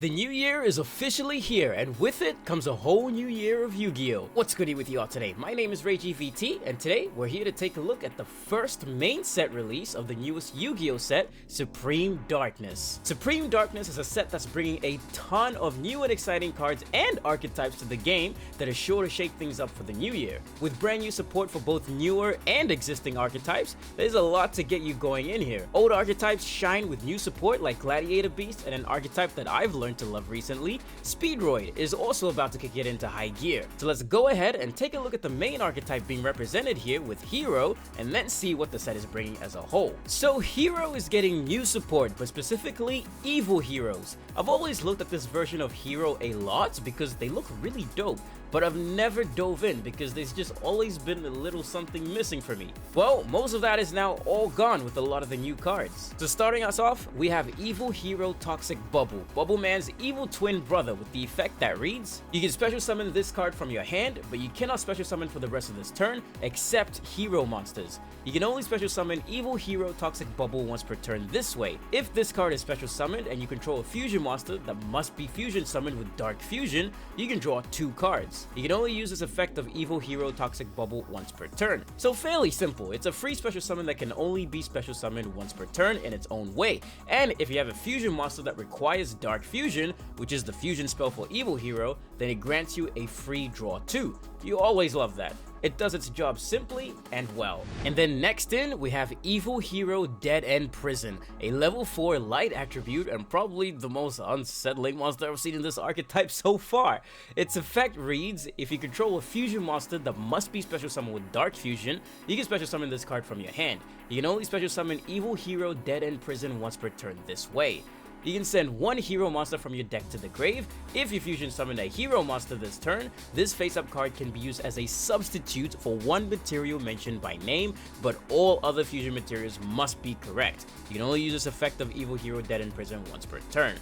The new year is officially here, and with it comes a whole new year of Yu-Gi-Oh! What's goody with you all today? My name is RYU-GE, and today we're here to take a look at the first main set release of the newest Yu-Gi-Oh! Set, Supreme Darkness. Supreme Darkness is a set that's bringing a ton of new and exciting cards and archetypes to the game that is sure to shake things up for the new year. With brand new support for both newer and existing archetypes, there's a lot to get you going in here. Old archetypes shine with new support like Gladiator Beast, and an archetype that I've learned to love recently, Speedroid, is also about to kick it into high gear. So let's go ahead and take a look at the main archetype being represented here with Hero, and then see what the set is bringing as a whole. So Hero is getting new support, but specifically evil heroes. I've always looked at this version of Hero a lot because they look really dope, but I've never dove in because there's just always been a little something missing for me. Well, most of that is now all gone with a lot of the new cards. So starting us off, we have Evil Hero Toxic Bubble, Bubble Man's evil twin brother, with the effect that reads, you can special summon this card from your hand, but you cannot special summon for the rest of this turn except hero monsters. You can only special summon Evil Hero Toxic Bubble once per turn this way. If this card is special summoned and you control a fusion monster that must be fusion summoned with Dark Fusion, you can draw 2 cards. You can only use this effect of Evil Hero Toxic Bubble once per turn. So fairly simple. It's a free special summon that can only be special summoned once per turn in its own way. And if you have a fusion monster that requires Dark Fusion, which is the fusion spell for Evil Hero, then it grants you a free draw 2. You always love that. It does its job simply and well. And then next in, we have Evil Hero Dead End Prison, a level 4 light attribute and probably the most unsettling monster I've seen in this archetype so far. Its effect reads, if you control a fusion monster that must be special summoned with Dark Fusion, you can special summon this card from your hand. You can only special summon Evil Hero Dead End Prison once per turn this way. You can send 1 hero monster from your deck to the grave. If you fusion summon a hero monster this turn, this face-up card can be used as a substitute for 1 material mentioned by name, but all other fusion materials must be correct. You can only use this effect of Evil Hero Dead in Prison once per turn.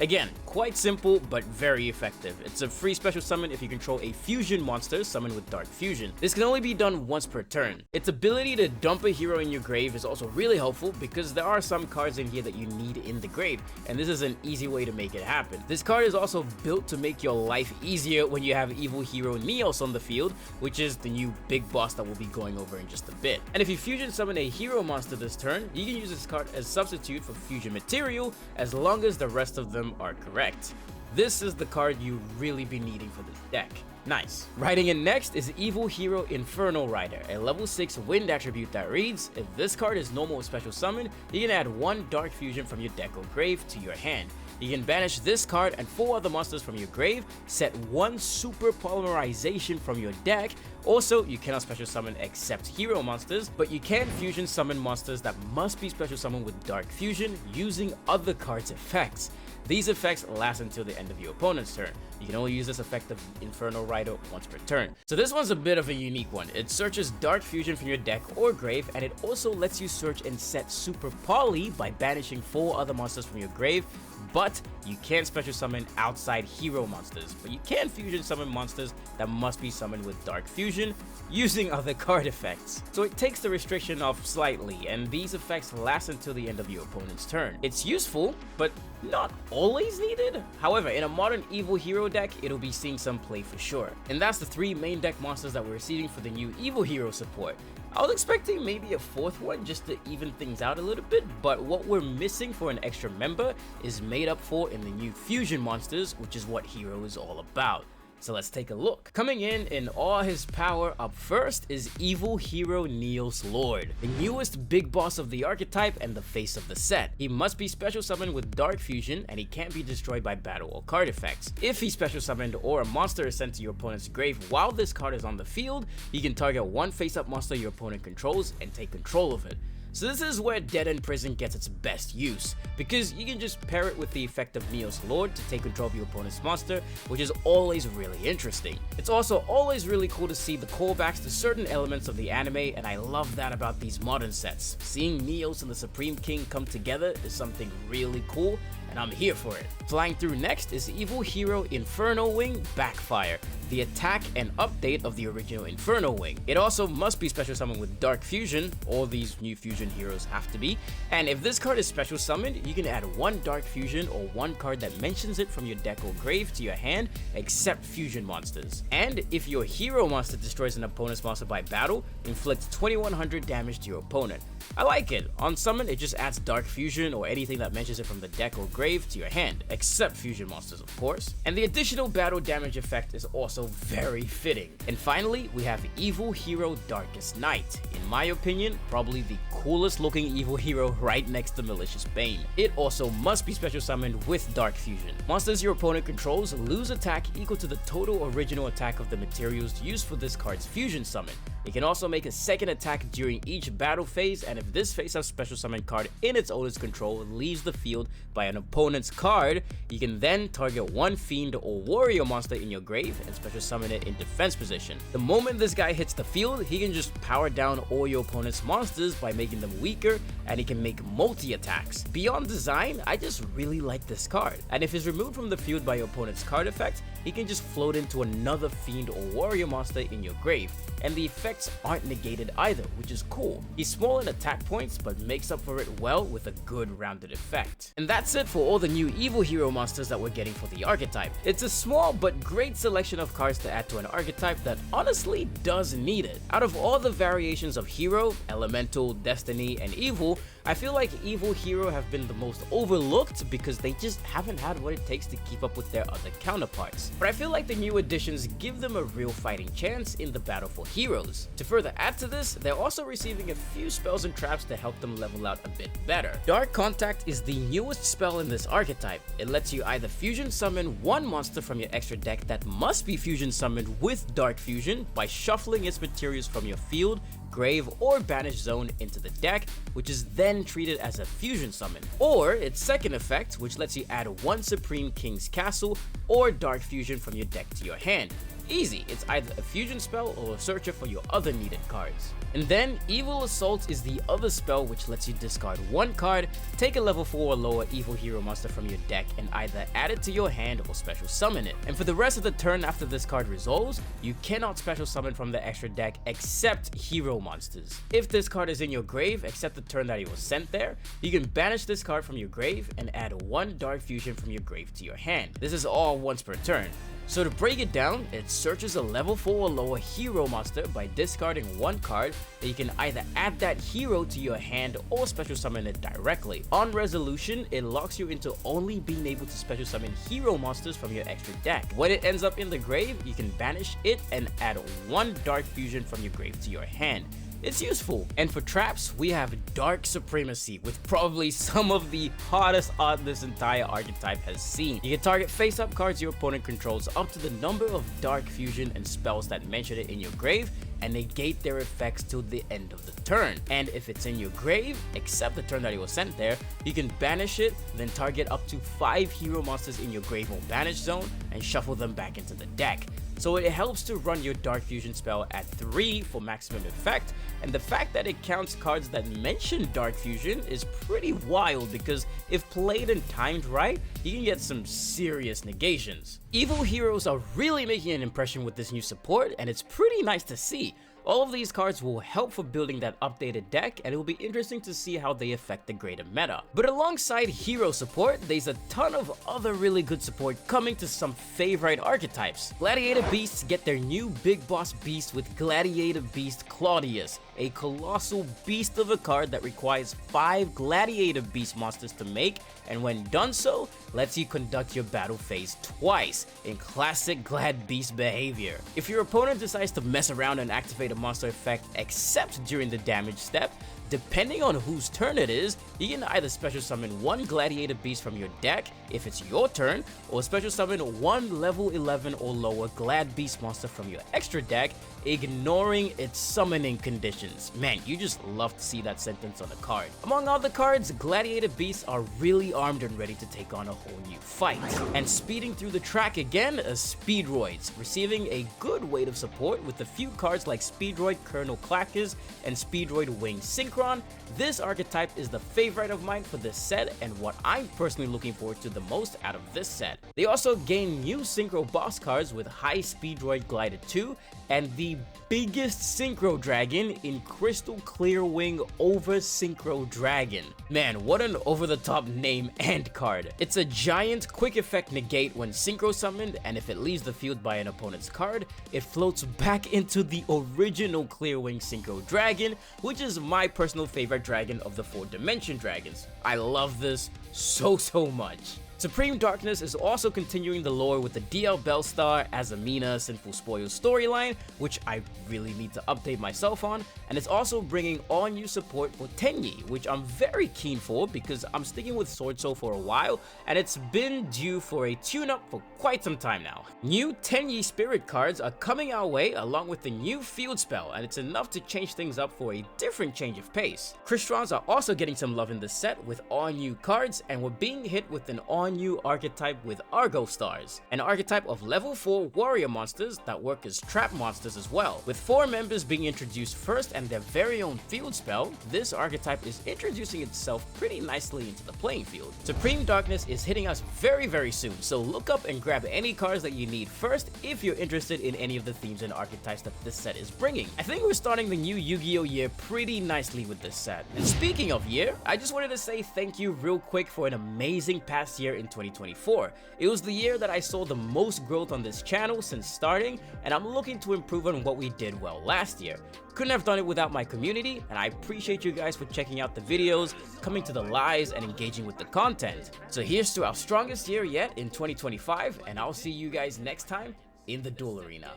Again, quite simple, but very effective. It's a free special summon if you control a fusion monster summoned with Dark Fusion. This can only be done once per turn. Its ability to dump a hero in your grave is also really helpful because there are some cards in here that you need in the grave, and this is an easy way to make it happen. This card is also built to make your life easier when you have Evil Hero Neos on the field, which is the new big boss that we'll be going over in just a bit. And if you fusion summon a hero monster this turn, you can use this card as substitute for fusion material as long as the rest of them are correct. This is the card you really be needing for this deck. Nice. Riding in next is Evil Hero Infernal Rider, a level 6 wind attribute that reads, if this card is normal or special summon, you can add 1 Dark Fusion from your deck or grave to your hand. You can banish this card and 4 other monsters from your grave, set 1 Super Polymerization from your deck. Also, you cannot special summon except hero monsters, but you can fusion summon monsters that must be special summoned with Dark Fusion using other cards' effects. These effects last until the end of your opponent's turn. You can only use this effect of Infernal Rider once per turn. So this one's a bit of a unique one. It searches Dark Fusion from your deck or grave, and it also lets you search and set Super Poly by banishing 4 other monsters from your grave, but you can't special summon outside hero monsters, but you can fusion summon monsters that must be summoned with Dark Fusion using other card effects. So it takes the restriction off slightly, and these effects last until the end of your opponent's turn. It's useful, but not always needed. However, in a modern Evil Hero deck, it'll be seeing some play for sure. And that's the 3 main deck monsters that we're receiving for the new Evil Hero support. I was expecting maybe a 4th one just to even things out a little bit, but what we're missing for an extra member is made up for in the new fusion monsters, which is what Hero is all about. So let's take a look. Coming in all his power, up first is Evil Hero Neos Lord, the newest big boss of the archetype and the face of the set. He must be special summoned with Dark Fusion, and he can't be destroyed by battle or card effects. If he's special summoned or a monster is sent to your opponent's grave while this card is on the field, you can target 1 face-up monster your opponent controls and take control of it. So this is where Dead End Prison gets its best use, because you can just pair it with the effect of Neos Lord to take control of your opponent's monster, which is always really interesting. It's also always really cool to see the callbacks to certain elements of the anime, and I love that about these modern sets. Seeing Neos and the Supreme King come together is something really cool, and I'm here for it. Flying through next is Evil Hero Infernal Wing Backfire. the attack and update of the original Inferno Wing. It also must be special summoned with Dark Fusion. All these new fusion heroes have to be. And if this card is special summoned, you can add one Dark Fusion or one card that mentions it from your deck or grave to your hand, except fusion monsters. And if your hero monster destroys an opponent's monster by battle, inflict 2100 damage to your opponent. I like it. On summon, it just adds Dark Fusion or anything that mentions it from the deck or grave to your hand, except fusion monsters of course. And the additional battle damage effect is also very fitting. And finally, we have Evil Hero Darkest Night. In my opinion, probably the coolest looking evil hero right next to Malicious Bane. It also must be special summoned with Dark Fusion. Monsters your opponent controls lose attack equal to the total original attack of the materials used for this card's fusion summon. It can also make a second attack during each battle phase, and if this face-up special summon card in its owner's control leaves the field by an opponent's card, you can then target one fiend or warrior monster in your grave and special summon it in defense position. The moment this guy hits the field, he can just power down all your opponent's monsters by making them weaker, and he can make multi-attacks. Beyond design, I just really like this card, and if he's removed from the field by your opponent's card effect, he can just float into another fiend or warrior monster in your grave, and the effects aren't negated either, which is cool. He's small in attack points, but makes up for it well with a good rounded effect. And that's it for all the new evil hero monsters that we're getting for the archetype. It's a small but great selection of cards to add to an archetype that honestly does need it. Out of all the variations of hero, elemental, destiny, and evil, I feel like evil hero have been the most overlooked because they just haven't had what it takes to keep up with their other counterparts. But I feel like the new additions give them a real fighting chance in the battle for heroes. To further add to this, they're also receiving a few spells and traps to help them level out a bit better. Dark Contact is the newest spell in this archetype. It lets you either fusion summon one monster from your extra deck that must be fusion summoned with Dark Fusion by shuffling its materials from your field, grave, or banished zone into the deck, which is then treated as a fusion summon. Or its second effect, which lets you add one Supreme King's Castle or Dark Fusion from your deck to your hand. Easy, it's either a fusion spell or a searcher for your other needed cards. And then Evil Assault is the other spell which lets you discard one card, take a level 4 or lower evil hero monster from your deck and either add it to your hand or special summon it. And for the rest of the turn after this card resolves, you cannot special summon from the extra deck except hero monsters. If this card is in your grave except the turn that it was sent there, you can banish this card from your grave and add one Dark Fusion from your grave to your hand. This is all once per turn. So to break it down, it searches a level 4 or lower hero monster by discarding one card that you can either add that hero to your hand or special summon it directly. On resolution, it locks you into only being able to special summon hero monsters from your extra deck. When it ends up in the grave, you can banish it and add one Dark Fusion from your grave to your hand. It's useful. And for traps, we have Dark Supremacy, with probably some of the hottest odds this entire archetype has seen. You can target face-up cards your opponent controls up to the number of Dark Fusion and spells that mention it in your grave, and negate their effects till the end of the turn. And if it's in your grave, except the turn that it was sent there, you can banish it, then target up to 5 hero monsters in your grave or banished zone, and shuffle them back into the deck. So it helps to run your Dark Fusion spell at 3 for maximum effect, and the fact that it counts cards that mention Dark Fusion is pretty wild because if played and timed right, you can get some serious negations. Evil heroes are really making an impression with this new support, and it's pretty nice to see. All of these cards will help for building that updated deck, and it will be interesting to see how they affect the greater meta. But alongside hero support, there's a ton of other really good support coming to some favorite archetypes. Gladiator Beasts get their new big boss beast with Gladiator Beast Claudius, a colossal beast of a card that requires 5 Gladiator Beast monsters to make, and when done so, lets you conduct your battle phase twice in classic Glad Beast behavior. If your opponent decides to mess around and activate a monster effect except during the damage step, depending on whose turn it is, you can either special summon one Gladiator Beast from your deck if it's your turn, or special summon one level 11 or lower Glad Beast monster from your extra deck, ignoring its summoning conditions. Man, you just love to see that sentence on a card. Among other cards, Gladiator Beasts are really armed and ready to take on a whole new fight. And speeding through the track again is Speedroids, receiving a good weight of support with a few cards like Speedroid Colonel Clackers and Speedroid Wing Synchron. this archetype is the favorite of mine for this set and what I'm personally looking forward to the most out of this set. They also gain new Synchro boss cards with High Speed Droid Glider 2 and the biggest Synchro Dragon in Crystal Clear Wing over Synchro Dragon. Man, what an over-the-top name and card. It's a giant quick effect negate when Synchro summoned, and if it leaves the field by an opponent's card, it floats back into the original Clear Wing Synchro Dragon, which is my personal favorite dragon of the 4-dimension dragons. I love this so much. Supreme Darkness is also continuing the lore with the DL Bellstar, Azamina, Sinful Spoils storyline, which I really need to update myself on, and it's also bringing all new support for Tenyi, which I'm very keen for because I'm sticking with Sword Soul for a while, and it's been due for a tune-up for quite some time now. New Tenyi Spirit cards are coming our way along with the new Field Spell, and it's enough to change things up for a different change of pace. Crystons are also getting some love in this set with all new cards, and we're being hit with an all-new archetype with Argo Stars, an archetype of level 4 warrior monsters that work as trap monsters as well. With 4 members being introduced first and their very own field spell, this archetype is introducing itself pretty nicely into the playing field. Supreme Darkness is hitting us very soon, so look up and grab any cards that you need first if you're interested in any of the themes and archetypes that this set is bringing. I think we're starting the new Yu-Gi-Oh year pretty nicely with this set. And speaking of year, I just wanted to say thank you real quick for an amazing past year in 2024. It was the year that I saw the most growth on this channel since starting, and I'm looking to improve on what we did well last year. Couldn't have done it without my community, and I appreciate you guys for checking out the videos, coming to the lives, and engaging with the content. So here's to our strongest year yet in 2025, and I'll see you guys next time in the Duel Arena.